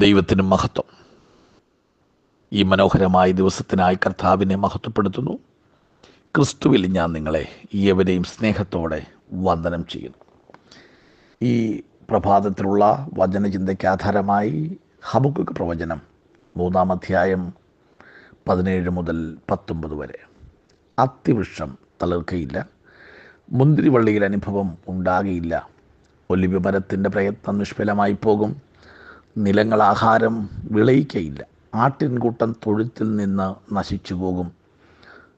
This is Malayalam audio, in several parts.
ദൈവത്തിന് മഹത്വം. ഈ മനോഹരമായ ദിവസത്തിനായി കർത്താവിനെ മഹത്വപ്പെടുത്തുന്നു. ക്രിസ്തുവിൽ ഞാൻ നിങ്ങളെ ഏവരെയും സ്നേഹത്തോടെ വന്ദനം ചെയ്യുന്നു. ഈ പ്രഭാതത്തിലുള്ള വചനചിന്തയ്ക്ക് ആധാരമായി ഹബക്കൂക്ക് പ്രവചനം 3-ാം അധ്യായം 17 മുതൽ 19 വരെ. അത്തിവൃക്ഷം തളിർക്കയില്ല, മുന്തിരിവള്ളിയിൽ അനുഭവം ഉണ്ടാകുകയില്ല, ഒലിവ് മരത്തിൻ്റെ പ്രയത്നം നിഷ്ഫലമായി പോകും, നിലങ്ങൾ ആഹാരം വിളയിക്കയില്ല, ആട്ടിൻകൂട്ടം തൊഴുത്തിൽ നിന്ന് നശിച്ചു പോകും,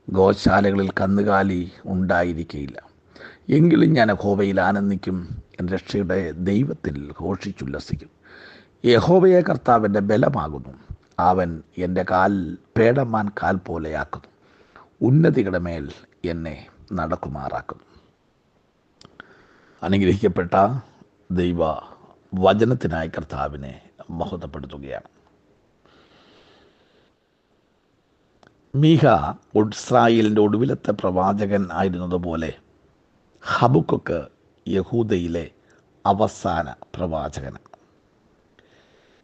ഗോശാലകളിൽ കന്നുകാലി ഉണ്ടായിരിക്കയില്ല. എങ്കിലും ഞാൻ യഹോവയിൽ ആനന്ദിക്കും, എൻ്റെ രക്ഷയുടെ ദൈവത്തിൽ ഘോഷിച്ചുല്ലസിക്കും. യഹോവയെ കർത്താവിൻ്റെ ബലമാകുന്നു, അവൻ എൻ്റെ കാൽ പേടമാൻ കാൽ പോലെയാക്കുന്നു, ഉന്നതികളുടെ മേൽ എന്നെ നടക്കുമാറാക്കുന്നു. അനുഗ്രഹിക്കപ്പെട്ട ദൈവ വചനത്തിനായി കർത്താവിനെ മഹത്വപ്പെടുത്തുകയാണ്. മീഖ ഇസ്രായേലിൻ്റെ ഒടുവിലത്തെ പ്രവാചകൻ ആയിരുന്നതുപോലെ ഹബക്കൂക്ക് യഹൂദയിലെ അവസാന പ്രവാചകനാണ്.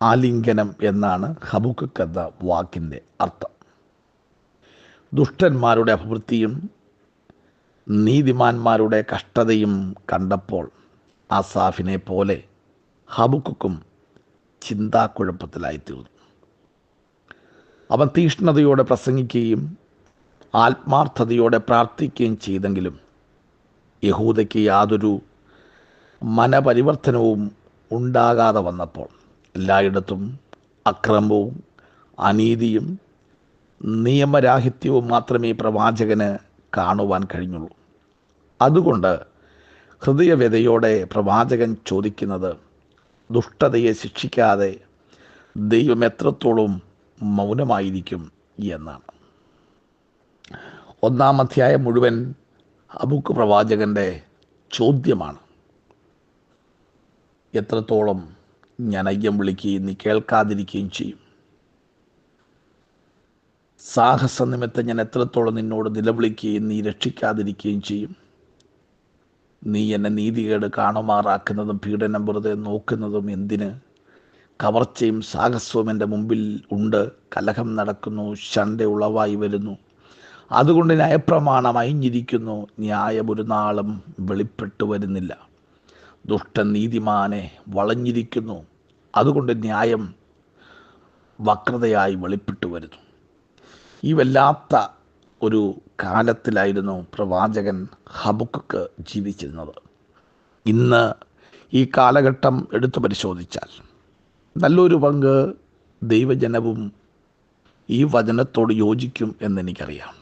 ആലിംഗനം എന്നാണ് ഹബക്കൂക്ക് എന്ന വാക്കിൻ്റെ അർത്ഥം. ദുഷ്ടന്മാരുടെ അഭിവൃദ്ധിയും നീതിമാന്മാരുടെ കഷ്ടതയും കണ്ടപ്പോൾ ആസാഫിനെ പോലെ ഹബക്കൂക്കും ചിന്താക്കുഴപ്പത്തിലായിത്തീർന്നു. അവൻ തീഷ്ണതയോടെ പ്രസംഗിക്കുകയും ആത്മാർത്ഥതയോടെ പ്രാർത്ഥിക്കുകയും ചെയ്തെങ്കിലും യഹൂദയ്ക്ക് യാതൊരു മനപരിവർത്തനവും ഉണ്ടാകാതെ വന്നപ്പോൾ എല്ലായിടത്തും അക്രമവും അനീതിയും നിയമരാഹിത്യവും മാത്രമേ പ്രവാചകന് കാണുവാൻ കഴിഞ്ഞുള്ളൂ. അതുകൊണ്ട് ഹൃദയവ്യതയോടെ പ്രവാചകൻ ചോദിക്കുന്നത്, ദുഷ്ടതയെ ശിക്ഷിക്കാതെ ദൈവം എത്രത്തോളം മൗനമായിരിക്കും എന്നാണ്. 1-ാം അധ്യായം മുഴുവൻ ഹബക്കൂക്ക് പ്രവാചകൻ്റെ ചോദ്യമാണ്. എത്രത്തോളം ഞാൻ അയ്യം വിളിക്കുകയും നീ കേൾക്കാതിരിക്കുകയും ചെയ്യും? സാഹസ നിമിത്തം ഞാൻ എത്രത്തോളം നിന്നോട് നിലവിളിക്കുകയും നീ രക്ഷിക്കാതിരിക്കുകയും ചെയ്യും? നീ എന്നെ നീതികേട് കാണുമാറാക്കുന്നതും പീഡനം വെറുതെ നോക്കുന്നതും എന്തിന്? കവർച്ചയും സാഹസവും എൻ്റെ മുമ്പിൽ ഉണ്ട്, കലഹം നടക്കുന്നു, ശണ്ട ഉളവായി വരുന്നു. അതുകൊണ്ട് ന്യായപ്രമാണം അയഞ്ഞിരിക്കുന്നു, ന്യായം ഒരു നാളും വെളിപ്പെട്ടു വരുന്നില്ല. ദുഷ്ടൻ നീതിമാനെ വളഞ്ഞിരിക്കുന്നു, അതുകൊണ്ട് ന്യായം വക്രതയായി വെളിപ്പെട്ടു വരുന്നു. ഈ വല്ലാത്ത ഒരു കാലത്തിലായിരുന്നു പ്രവാചകൻ ഹബക്കൂക്ക് ജീവിച്ചിരുന്നത്. ഇന്ന് ഈ കാലഘട്ടം എടുത്തു പരിശോധിച്ചാൽ നല്ലൊരു പങ്ക് ദൈവജനവും ഈ വചനത്തോട് യോജിക്കും എന്നെനിക്കറിയാം.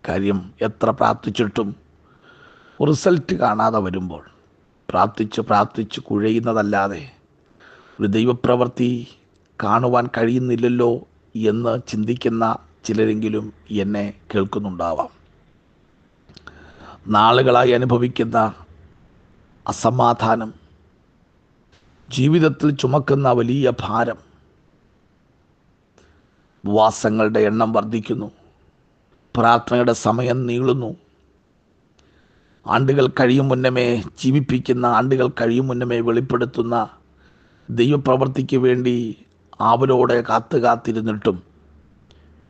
കാര്യം എത്ര പ്രാർത്ഥിച്ചിട്ടും റിസൾട്ട് കാണാതെ വരുമ്പോൾ പ്രാർത്ഥിച്ച് കുഴയുന്നതല്ലാതെ ഒരു ദൈവപ്രവൃത്തി കാണുവാൻ കഴിയുന്നില്ലല്ലോ എന്ന് ചിന്തിക്കുന്ന ചിലരെങ്കിലും എന്നെ കേൾക്കുന്നുണ്ടാവാം. നാളുകളായി അനുഭവിക്കുന്ന അസമാധാനം, ജീവിതത്തിൽ ചുമക്കുന്ന വലിയ ഭാരം, ഉപവാസങ്ങളുടെ എണ്ണം വർദ്ധിക്കുന്നു, പ്രാർത്ഥനയുടെ സമയം നീളുന്നു, ആണ്ടുകൾ കഴിയും മുന്നമേ ജീവിപ്പിക്കുന്ന, ആണ്ടുകൾ കഴിയും മുന്നമേ വെളിപ്പെടുത്തുന്ന ദൈവപ്രവൃത്തിക്ക് വേണ്ടി ആവലോടെ കാത്തിരുന്നിട്ടും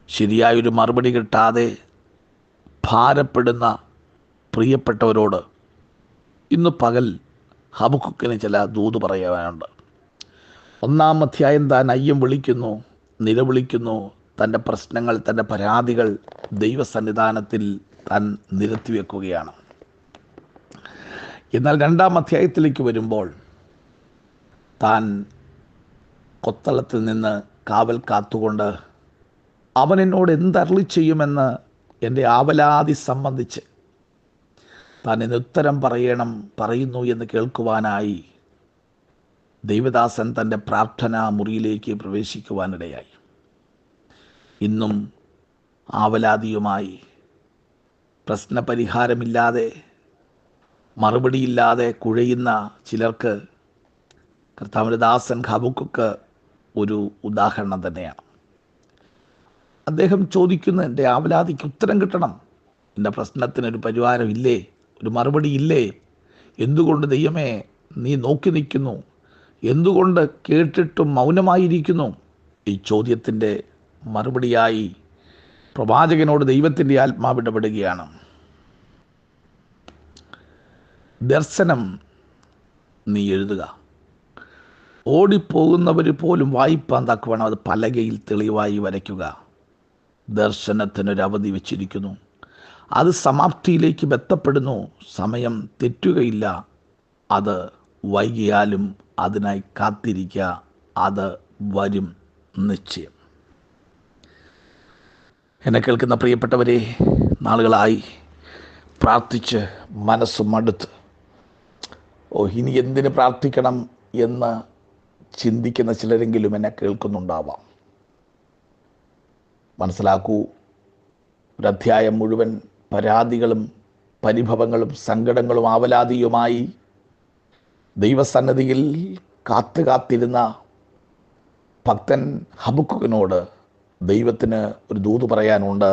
ശരിയായൊരു മറുപടി കിട്ടാതെ ഭാരപ്പെടുന്ന പ്രിയപ്പെട്ടവരോട് ഇന്ന് പകൽ ഹബക്കൂക്കിന് ചില ദൂത് പറയാനുണ്ട്. 1-ാം അധ്യായം താൻ അയ്യം വിളിക്കുന്നു, നിലവിളിക്കുന്നു, തൻ്റെ പ്രശ്നങ്ങൾ, തൻ്റെ പരാതികൾ ദൈവസന്നിധാനത്തിൽ താൻ നിരത്തി വെക്കുകയാണ്. എന്നാൽ 2-ാം അധ്യായത്തിലേക്ക് വരുമ്പോൾ താൻ കൊത്തളത്തിൽ നിന്ന് കാവൽ കാത്തുകൊണ്ട് അവൻ എന്നോട് എന്തരുളി ചെയ്യുമെന്ന് എൻ്റെ ആവലാതി സംബന്ധിച്ച് താൻ ഇന്ന് ഉത്തരം പറയുന്നു എന്ന് കേൾക്കുവാനായി ദൈവദാസൻ തൻ്റെ പ്രാർത്ഥനാ മുറിയിലേക്ക് പ്രവേശിക്കുവാനിടയായി. ഇന്നും ആവലാതിയുമായി പ്രശ്നപരിഹാരമില്ലാതെ, മറുപടിയില്ലാതെ കുഴയുന്ന ചിലർക്ക് കർത്താവിൻ്റെ ദാസൻ ഹബക്കൂക്ക് ഒരു ഉദാഹരണം തന്നെയാണ്. അദ്ദേഹം ചോദിക്കുന്ന, എൻ്റെ ആവലാതിക്ക് ഉത്തരം കിട്ടണം, എൻ്റെ പ്രശ്നത്തിനൊരു പരിഹാരമില്ലേ, ഒരു മറുപടി ഇല്ലേ? എന്തുകൊണ്ട് ദൈവമേ നീ നോക്കി നിൽക്കുന്നു എന്തുകൊണ്ട് കേട്ടിട്ടും മൗനമായിരിക്കുന്നു? ഈ ചോദ്യത്തിൻ്റെ മറുപടിയായി പ്രവാചകനോട് ദൈവത്തിൻ്റെ ആത്മാവ് ഇടപെടുകയാണ്. ദർശനം നീ എഴുതുക. ഓടിപ്പോകുന്നവർ പോലും വായിപ്പാൻ തക്കവണ്ണം അത് പലകയിൽ തെളിവായി വരയ്ക്കുക. ദർശനത്തിനൊരവധി വച്ചിരിക്കുന്നു. അത് സമാപ്തിയിലേക്ക് ബന്ധപ്പെടുന്നു. സമയം തെറ്റുകയില്ല. അത് വൈകിയാലും അതിനായി കാത്തിരിക്കുക. അത് വരും നിശ്ചയം. എന്നെ കേൾക്കുന്ന പ്രിയപ്പെട്ടവരെ, നാളുകളായി പ്രാർത്ഥിച്ച് മനസ്സ് മടുത്ത് ഇനി എന്തിന് പ്രാർത്ഥിക്കണം എന്ന് ചിന്തിക്കുന്ന ചിലരെങ്കിലും എന്നെ കേൾക്കുന്നുണ്ടാവാം. മനസ്സിലാക്കൂ, ഒരധ്യായം മുഴുവൻ പരാതികളും പരിഭവങ്ങളും സങ്കടങ്ങളും ആവലാതിയുമായി ദൈവസന്നിധിയിൽ കാത്തിരുന്ന ഭക്തൻ ഹബക്കൂക്കിനോട് ദൈവത്തിന് ഒരു ദൂത് പറയാനുണ്ട്.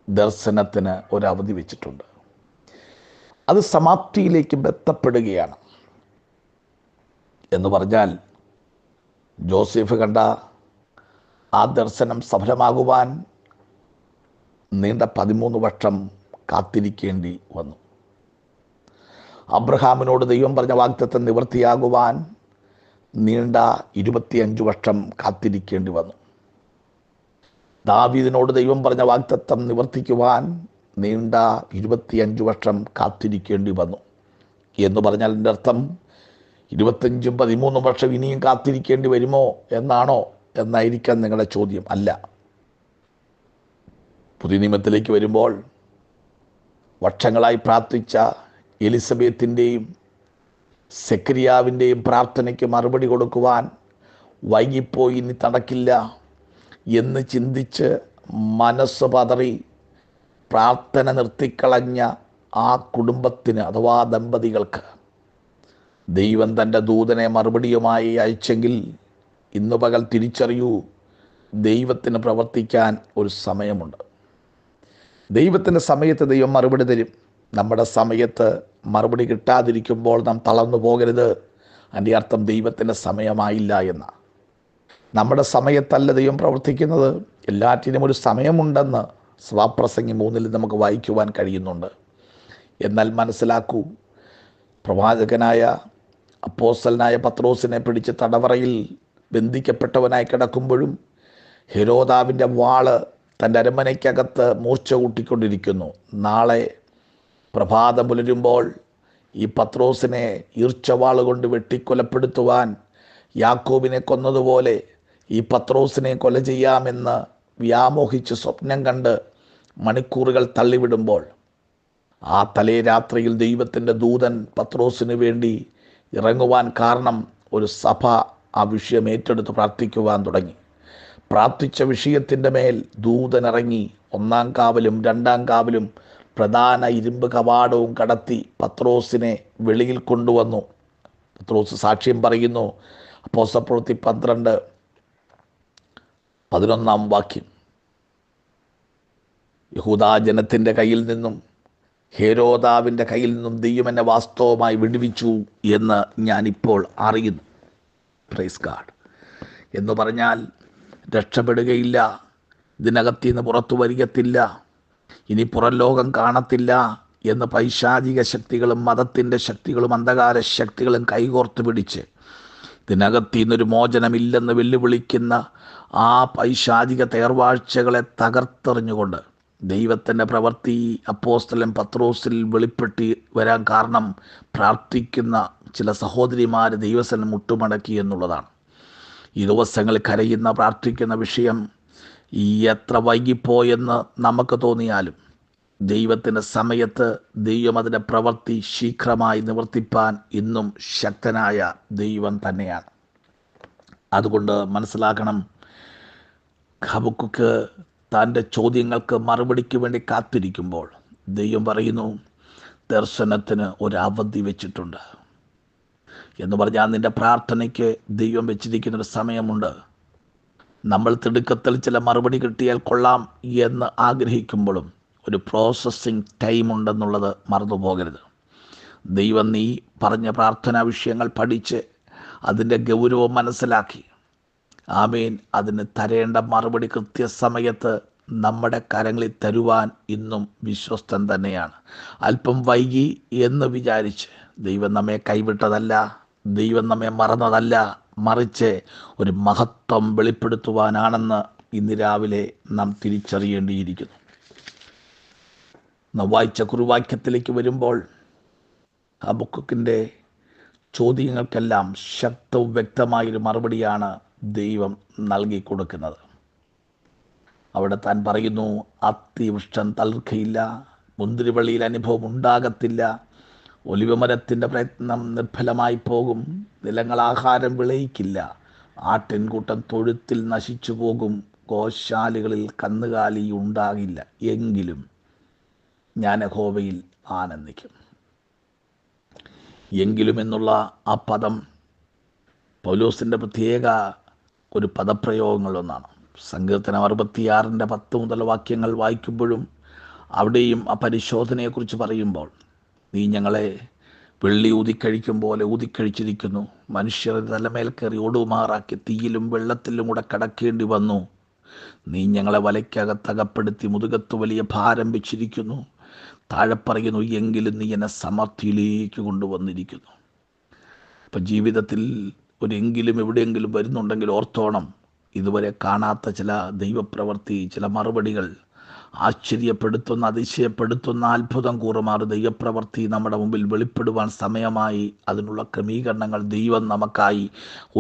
ദർശനത്തിന് ഒരവധി വെച്ചിട്ടുണ്ട്. അത് സമാപ്തിയിലേക്ക് ബന്ധപ്പെടുകയാണ് എന്ന് പറഞ്ഞാൽ, ജോസഫ് കണ്ട ആ ദർശനം സഫലമാകുവാൻ നീണ്ട 13 വർഷം കാത്തിരിക്കേണ്ടി വന്നു. അബ്രഹാമിനോട് ദൈവം പറഞ്ഞ വാഗ്ദത്തം നിവൃത്തിയാകുവാൻ നീണ്ട 25 വർഷം കാത്തിരിക്കേണ്ടി വന്നു. ദാവീദിനോട് ദൈവം പറഞ്ഞ വാഗ്ദത്തം നിവർത്തിക്കുവാൻ നീണ്ട 25 വർഷം കാത്തിരിക്കേണ്ടി വന്നു. എന്ന് പറഞ്ഞാൽ എൻ്റെ അർത്ഥം 25 13 വർഷം ഇനിയും കാത്തിരിക്കേണ്ടി വരുമോ എന്നാണോ എന്നായിരിക്കാം നിങ്ങളുടെ ചോദ്യം. അല്ല. പുതിയ നിയമത്തിലേക്ക് വരുമ്പോൾ വർഷങ്ങളായി പ്രാർത്ഥിച്ച എലിസബത്തിൻ്റെയും സെക്കരിയാവിൻ്റെയും പ്രാർത്ഥനയ്ക്ക് മറുപടി കൊടുക്കുവാൻ വൈകിപ്പോയി, ഇനി നടക്കില്ല എന്ന് ചിന്തിച്ച് മനസ്സ് പതറി പ്രാർത്ഥന നിർത്തിക്കളഞ്ഞ ആ കുടുംബത്തിന് അഥവാ ദമ്പതികൾക്ക് ദൈവം തൻ്റെ ദൂതനെ മറുപടിയുമായി അയച്ചെങ്കിൽ ഇന്ന് പകൽ തിരിച്ചറിയൂ, ദൈവത്തിന് പ്രവർത്തിക്കാൻ ഒരു സമയമുണ്ട്. ദൈവത്തിൻ്റെ സമയത്ത് ദൈവം മറുപടി തരും. നമ്മുടെ സമയത്ത് മറുപടി കിട്ടാതിരിക്കുമ്പോൾ നാം തളർന്നു പോകരുത്. അതിൻ്റെ അർത്ഥം ദൈവത്തിൻ്റെ സമയമായില്ല എന്ന. നമ്മുടെ സമയത്തല്ല ദൈവം പ്രവർത്തിക്കുന്നത്. എല്ലാറ്റിനും ഒരു സമയമുണ്ടെന്ന് സഭാപ്രസംഗി 3 നമുക്ക് വായിക്കുവാൻ കഴിയുന്നുണ്ട്. എന്നാൽ മനസ്സിലാക്കൂ, പ്രവാചകനായ അപ്പോസ്തലനായ പത്രോസിനെ പിടിച്ച് തടവറയിൽ ബന്ധിക്കപ്പെട്ടവനായി കിടക്കുമ്പോഴും ഹെരോദാവിൻ്റെ വാള് തൻ്റെ അരമനയ്ക്കകത്ത് മൂർച്ച കൂട്ടിക്കൊണ്ടിരിക്കുന്നു. നാളെ പ്രഭാതം പുലരുമ്പോൾ ഈ പത്രോസിനെ ഈർച്ചവാള് കൊണ്ട് വെട്ടിക്കൊലപ്പെടുത്തുവാൻ യാക്കോബിനെ കൊന്നതുപോലെ ഈ പത്രോസിനെ കൊല ചെയ്യാമെന്ന് വ്യാമോഹിച്ച് സ്വപ്നം കണ്ട് മണിക്കൂറുകൾ തള്ളിവിടുമ്പോൾ ആ തലേ രാത്രിയിൽ ദൈവത്തിൻ്റെ ദൂതൻ പത്രോസിന് വേണ്ടി ഇറങ്ങുവാൻ കാരണം ഒരു സഭ ആ വിഷയം ഏറ്റെടുത്ത് പ്രാർത്ഥിക്കുവാൻ തുടങ്ങി. പ്രാർത്ഥിച്ച വിഷയത്തിൻ്റെ മേൽ ദൂതൻ ഇറങ്ങി 1-ാം കാവലും 2-ാം കാവലും പ്രധാന ഇരുമ്പ് കവാടവും കടത്തി പത്രോസിനെ വെളിയിൽ കൊണ്ടുവന്നു. പത്രോസ് സാക്ഷ്യം പറയുന്നു. അപ്പോസ്തലപ്രവൃത്തി 12:11 വാക്യം. യഹൂദാ ജനത്തിൻ്റെ കയ്യിൽ നിന്നും ഹെരോദാവിൻ്റെ കയ്യിൽ നിന്നും ദൈവം എന്നെ വാസ്തവമായി വിടുവിച്ചു എന്ന് ഞാനിപ്പോൾ അറിയുന്നു. Praise God. എന്ന് പറഞ്ഞാൽ രക്ഷപ്പെടുകയില്ല, ഇതിനകത്ത് നിന്ന് പുറത്തു വരികത്തില്ല, ഇനി പുറം ലോകം കാണത്തില്ല എന്ന് പൈശാചിക ശക്തികളും മതത്തിൻ്റെ ശക്തികളും അന്ധകാര ശക്തികളും കൈകോർത്ത് പിടിച്ച് ഇതിനകത്ത് നിന്നൊരു മോചനമില്ലെന്ന് വെല്ലുവിളിക്കുന്ന ആ പൈശാചിക തേർവാഴ്ചകളെ തകർത്തെറിഞ്ഞുകൊണ്ട് ദൈവത്തിൻ്റെ പ്രവൃത്തി അപ്പോസ്തലൻ പത്രോസിൽ വെളിപ്പെട്ട് വരാൻ കാരണം പ്രാർത്ഥിക്കുന്ന ചില സഹോദരിമാർ ദൈവസനം മുട്ടുമടക്കി എന്നുള്ളതാണ്. ഈ ദിവസങ്ങളിൽ കരയുന്ന പ്രാർത്ഥിക്കുന്ന വിഷയം എത്ര വൈകിപ്പോയെന്ന് നമുക്ക് തോന്നിയാലും ദൈവത്തിൻ്റെ സമയത്ത് ദൈവം അതിൻ്റെ പ്രവൃത്തി ശീഘ്രമായി നിവർത്തിപ്പാൻ ഇന്നും ശക്തനായ ദൈവം തന്നെയാണ്. അതുകൊണ്ട് മനസ്സിലാക്കണം, ഹബക്കൂക്ക് തൻ്റെ ചോദ്യങ്ങൾക്ക് മറുപടിക്ക് വേണ്ടി കാത്തിരിക്കുമ്പോൾ ദൈവം പറയുന്നു, ദർശനത്തിന് ഒരവധി വെച്ചിട്ടുണ്ട് എന്ന് പറഞ്ഞാൽ നിൻ്റെ പ്രാർത്ഥനയ്ക്ക് ദൈവം വെച്ചിരിക്കുന്നൊരു സമയമുണ്ട്. നമ്മൾ തിടുക്കത്തിൽ ചില മറുപടി കിട്ടിയാൽ കൊള്ളാം എന്ന് ആഗ്രഹിക്കുമ്പോഴും ഒരു പ്രോസസ്സിങ് ടൈം ഉണ്ടെന്നുള്ളത് മറന്നു പോകരുത്. ദൈവം നീ പറഞ്ഞ പ്രാർത്ഥനാ വിഷയങ്ങൾ പഠിച്ച് അതിൻ്റെ ഗൗരവം മനസ്സിലാക്കി ആമേൻ അതിന് തരേണ്ട മറുപടി കൃത്യസമയത്ത് നമ്മുടെ കരങ്ങളിൽ തരുവാൻ ഇന്നും വിശ്വസ്തൻ തന്നെയാണ്. അല്പം വൈകി എന്ന് വിചാരിച്ച് ദൈവം നമ്മെ കൈവിട്ടതല്ല, ദൈവം നമ്മെ മറന്നതല്ല, മറിച്ച് ഒരു മഹത്വം വെളിപ്പെടുത്തുവാനാണെന്ന് ഇന്ന് രാവിലെ നാം തിരിച്ചറിയേണ്ടിയിരിക്കുന്നു. നാം വായിച്ച കുറുവാക്യത്തിലേക്ക് വരുമ്പോൾ ഹബക്കൂക്കിൻ്റെ ചോദ്യങ്ങൾക്കെല്ലാം ശക്തവും വ്യക്തമായൊരു മറുപടിയാണ് ദൈവം നൽകി കൊടുക്കുന്നത്. അവിടെ താൻ പറയുന്നു, അത്തിവൃക്ഷം തളിർക്കയില്ല, മുന്തിരിവള്ളിയിൽ അനുഭവം ഉണ്ടാകത്തില്ല, ഒലിവമരത്തിൻ്റെ പ്രയത്നം നിർഫലമായി പോകും, നിലങ്ങൾ ആഹാരം വിളയിക്കില്ല, ആട്ടിൻകൂട്ടം തൊഴുത്തിൽ നശിച്ചു പോകും, ഗോശാലകളിൽ കന്നുകാലി ഉണ്ടാകില്ല, എങ്കിലും ഞാൻ യഹോവയിൽ ആനന്ദിക്കും. എങ്കിലും എന്നുള്ള ആ പദം പൗലോസിൻ്റെ പ്രത്യേക ഒരു പദപ്രയോഗങ്ങളൊന്നാണ്. സങ്കീർത്തനം 66:10 മുതൽ വാക്യങ്ങൾ വായിക്കുമ്പോഴും അവിടെയും ആ പരിശോധനയെക്കുറിച്ച് പറയുമ്പോൾ, നീ ഞങ്ങളെ വെള്ളി ഊതിക്കഴിക്കും പോലെ ഊതിക്കഴിച്ചിരിക്കുന്നു, മനുഷ്യർ തലമേൽ കയറി ഓടുമാറാക്കി തീയിലും വെള്ളത്തിലും കൂടെ കടക്കേണ്ടി വന്നു, നീ ഞങ്ങളെ വലയ്ക്കകത്തകപ്പെടുത്തി മുതുകത്ത് വലിയ ഭാരം വെച്ചിരിക്കുന്നു. താഴെ പറയുന്നു, എങ്കിലും നീ എന്നെ സമൃദ്ധിയിലേക്ക് കൊണ്ടുവന്നിരിക്കുന്നു. ഇപ്പം ജീവിതത്തിൽ ഒരെങ്കിലും എവിടെയെങ്കിലും വരുന്നുണ്ടെങ്കിൽ ഓർത്തോണം, ഇതുവരെ കാണാത്ത ചില ദൈവപ്രവൃത്തി, ചില മറുപടികൾ, ആശ്ചര്യപ്പെടുത്തുന്ന, അതിശയപ്പെടുത്തുന്ന, അത്ഭുതം കൂറുമാറ് ദൈവപ്രവൃത്തി നമ്മുടെ മുമ്പിൽ വെളിപ്പെടുവാൻ സമയമായി. അതിനുള്ള ക്രമീകരണങ്ങൾ ദൈവം നമുക്കായി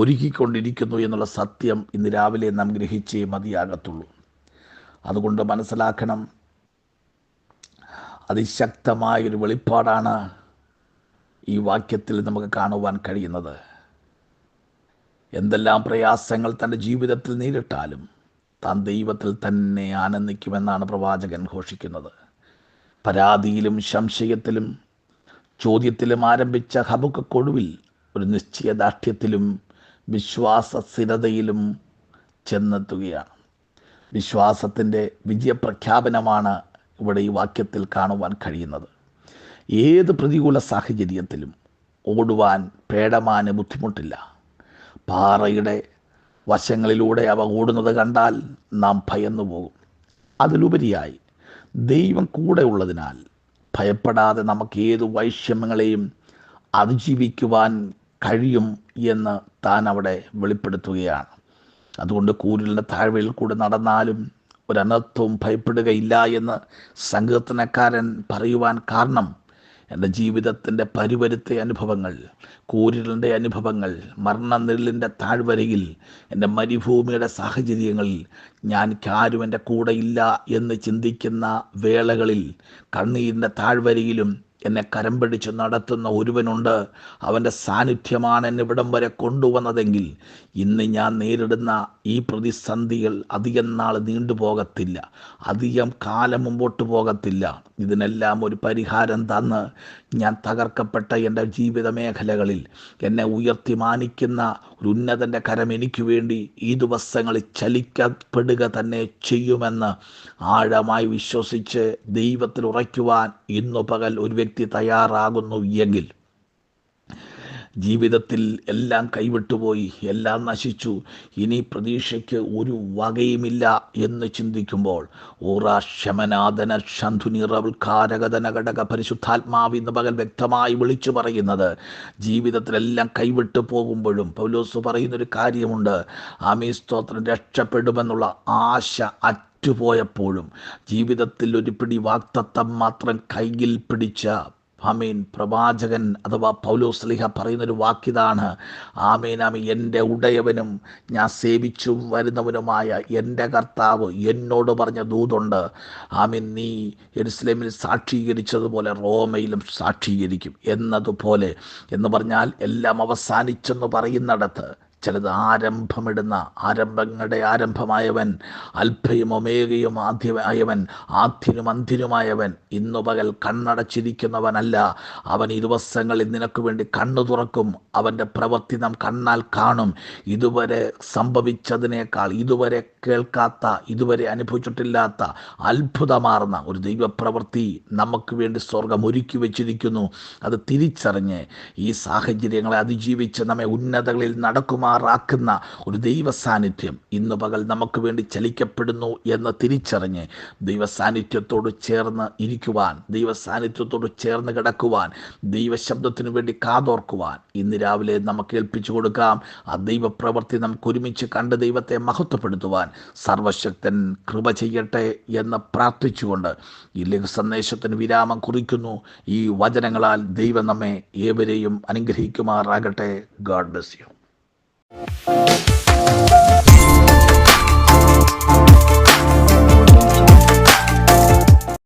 ഒരുക്കിക്കൊണ്ടിരിക്കുന്നു എന്നുള്ള സത്യം ഇന്ന് രാവിലെ നാം ഗ്രഹിച്ചേ മതിയാകത്തുള്ളൂ. അതുകൊണ്ട് മനസ്സിലാക്കണം, അതിശക്തമായൊരു വെളിപ്പാടാണ് ഈ വാക്യത്തിൽ നമുക്ക് കാണുവാൻ കഴിയുന്നത്. എന്തെല്ലാം പ്രയാസങ്ങൾ തൻ്റെ ജീവിതത്തിൽ നേരിട്ടാലും താൻ ദൈവത്തിൽ തന്നെ ആനന്ദിക്കുമെന്നാണ് പ്രവാചകൻ ഘോഷിക്കുന്നത്. പരാതിയിലും സംശയത്തിലും ചോദ്യത്തിലും ആരംഭിച്ച ഹബക്കൂക്കൊടുവിൽ ഒരു നിശ്ചയദാർഢ്യത്തിലും വിശ്വാസ സ്ഥിരതയിലും ചെന്നെത്തുകയാണ്. വിശ്വാസത്തിൻ്റെ വിജയപ്രഖ്യാപനമാണ് ഇവിടെ ഈ വാക്യത്തിൽ കാണുവാൻ കഴിയുന്നത്. ഏത് പ്രതികൂല സാഹചര്യത്തിലും ഓടുവാൻ പേടമാന് ബുദ്ധിമുട്ടില്ല. പാറയുടെ വശങ്ങളിലൂടെ അവ ഓടുന്നത് കണ്ടാൽ നാം ഭയന്നു പോകും. അതിലുപരിയായി ദൈവം കൂടെ ഉള്ളതിനാൽ ഭയപ്പെടാതെ നമുക്ക് ഏത് വൈഷമ്യങ്ങളെയും അതിജീവിക്കുവാൻ കഴിയും എന്ന് താൻ അവിടെ വെളിപ്പെടുത്തുകയാണ്. അതുകൊണ്ട് കൂരിലിൻ്റെ താഴ്വരയിൽ കൂടെ നടന്നാലും ഒരനർത്ഥവും ഭയപ്പെടുകയില്ല എന്ന് സങ്കീർത്തനക്കാരൻ പറയുവാൻ കാരണം, എൻ്റെ ജീവിതത്തിൻ്റെ പരുപരുത്ത അനുഭവങ്ങൾ, കൂരിലിൻ്റെ അനുഭവങ്ങൾ, മരണനിഴലിൻ്റെ താഴ്വരയിൽ, എൻ്റെ മരുഭൂമിയുടെ സാഹചര്യങ്ങളിൽ ആരും എൻ്റെ കൂടെയില്ല എന്ന് ചിന്തിക്കുന്ന വേളകളിൽ, കണ്ണീരിൻ്റെ താഴ്വരയിലും എന്നെ കരം പിടിച്ച് നടത്തുന്ന ഒരുവനുണ്ട്. അവൻ്റെ സാന്നിധ്യമാണ് എന്നെ ഇവിടം വരെ കൊണ്ടുവന്നതെങ്കിൽ ഇന്ന് ഞാൻ നേരിടുന്ന ഈ പ്രതിസന്ധികൾ അധികം നാൾ നീണ്ടുപോകത്തില്ല, അധികം കാലം മുമ്പോട്ട് പോകത്തില്ല. ഇതിനെല്ലാം ഒരു പരിഹാരം തന്ന് ഞാൻ തകർക്കപ്പെട്ട എൻ്റെ ജീവിത മേഖലകളിൽ എന്നെ ഉയർത്തി മാനിക്കുന്ന ഒരു ഉന്നതൻ്റെ കരം എനിക്ക് വേണ്ടി ഈ ദിവസങ്ങളിൽ ചലിക്കപ്പെടുക തന്നെ ചെയ്യുമെന്ന് ആഴമായി വിശ്വസിച്ച് ദൈവത്തിൽ ഉറയ്ക്കുവാൻ ഇന്നു പകൽ ഒരു വ്യക്തി തയ്യാറാകുന്നു എങ്കിൽ, ജീവിതത്തിൽ എല്ലാം കൈവിട്ടുപോയി, എല്ലാം നശിച്ചു, ഇനി പ്രതീക്ഷയ്ക്ക് ഒരു വകയുമില്ല എന്ന് ചിന്തിക്കുമ്പോൾ, ഓറാശമനാദന ശന്ധുനിറവൽക്കാരകതന ഘടക പരിശുദ്ധാത്മാവ് ഇന്ന് പകൽ വ്യക്തമായി വിളിച്ചു പറയുന്നത്, ജീവിതത്തിലെല്ലാം കൈവിട്ടു പോകുമ്പോഴും പൗലോസ് പറയുന്നൊരു കാര്യമുണ്ട്. ആമേൻ, സ്തോത്രം, രക്ഷപ്പെടുമെന്നുള്ള ആശ അറ്റുപോയപ്പോഴും ജീവിതത്തിൽ ഒരു പിടി വാഗ്ദത്തം മാത്രം കയ്യിൽ പിടിച്ച ആമേൻ പ്രവാചകൻ അഥവാ പൗലോസ് ശ്ലീഹ പറയുന്നൊരു വാക്കിതാണ്, ആമേൻ ആമേൻ, എൻ്റെ ഉടയവനും ഞാൻ സേവിച്ചു വരുന്നവനുമായ എൻ്റെ കർത്താവ് എന്നോട് പറഞ്ഞ ദൂതുണ്ട്. ആമേൻ, നീ യെരുശലേമിൽ സാക്ഷീകരിച്ചതുപോലെ റോമയിലും സാക്ഷീകരിക്കും എന്നതുപോലെ. എന്ന് പറഞ്ഞാൽ എല്ലാം അവസാനിച്ചെന്ന് പറയുന്നിടത്ത് ചിലത് ആരംഭമിടുന്ന, ആരംഭങ്ങളുടെ ആരംഭമായവൻ, അൽഫയും ഒമേഗയും ആദ്യമായവൻ, ആദ്യനും അന്ത്യനുമായവൻ ഇന്നു പകൽ കണ്ണടച്ചിരിക്കുന്നവനല്ല. അവൻ ഈ ദിവസങ്ങളിൽ നിനക്ക് വേണ്ടി കണ്ണു തുറക്കും. അവൻ്റെ പ്രവൃത്തി നാം കണ്ണാൽ കാണും. ഇതുവരെ സംഭവിച്ചതിനേക്കാൾ, ഇതുവരെ കേൾക്കാത്ത, ഇതുവരെ അനുഭവിച്ചിട്ടില്ലാത്ത അത്ഭുതമാർന്ന ഒരു ദൈവപ്രവൃത്തി നമുക്ക് വേണ്ടി സ്വർഗം ഒരുക്കി വെച്ചിരിക്കുന്നു. അത് തിരിച്ചറിഞ്ഞ് ഈ സാഹചര്യങ്ങളെ അതിജീവിച്ച് നമ്മെ ഉന്നതകളിൽ നടക്കുമാറാക്കുന്ന ഒരു ദൈവ സാന്നിധ്യം ഇന്ന് പകൽ നമുക്ക് വേണ്ടി ചലിക്കപ്പെടുന്നു എന്ന് തിരിച്ചറിഞ്ഞ് ദൈവ സാന്നിധ്യത്തോട് ചേർന്ന് ഇരിക്കുവാൻ, ദൈവ സാന്നിധ്യത്തോട് ചേർന്ന് കിടക്കുവാൻ, ദൈവശബ്ദത്തിനു വേണ്ടി കാതോർക്കുവാൻ ഇന്ന് രാവിലെ നമുക്ക് ഏൽപ്പിച്ചു കൊടുക്കാം. ആ ദൈവപ്രവൃത്തി നമുക്ക് ഒരുമിച്ച് കണ്ട് ദൈവത്തെ മഹത്വപ്പെടുത്തുവാൻ സർവശക്തൻ കൃപ ചെയ്യട്ടെ എന്ന് പ്രാർത്ഥിച്ചുകൊണ്ട് ഈ ലഘു സന്ദേശത്തിന് വിരാമം കുറിക്കുന്നു. ഈ വചനങ്ങളാൽ ദൈവം നമ്മെ ഏവരെയും അനുഗ്രഹിക്കുമാറാകട്ടെ. God bless you.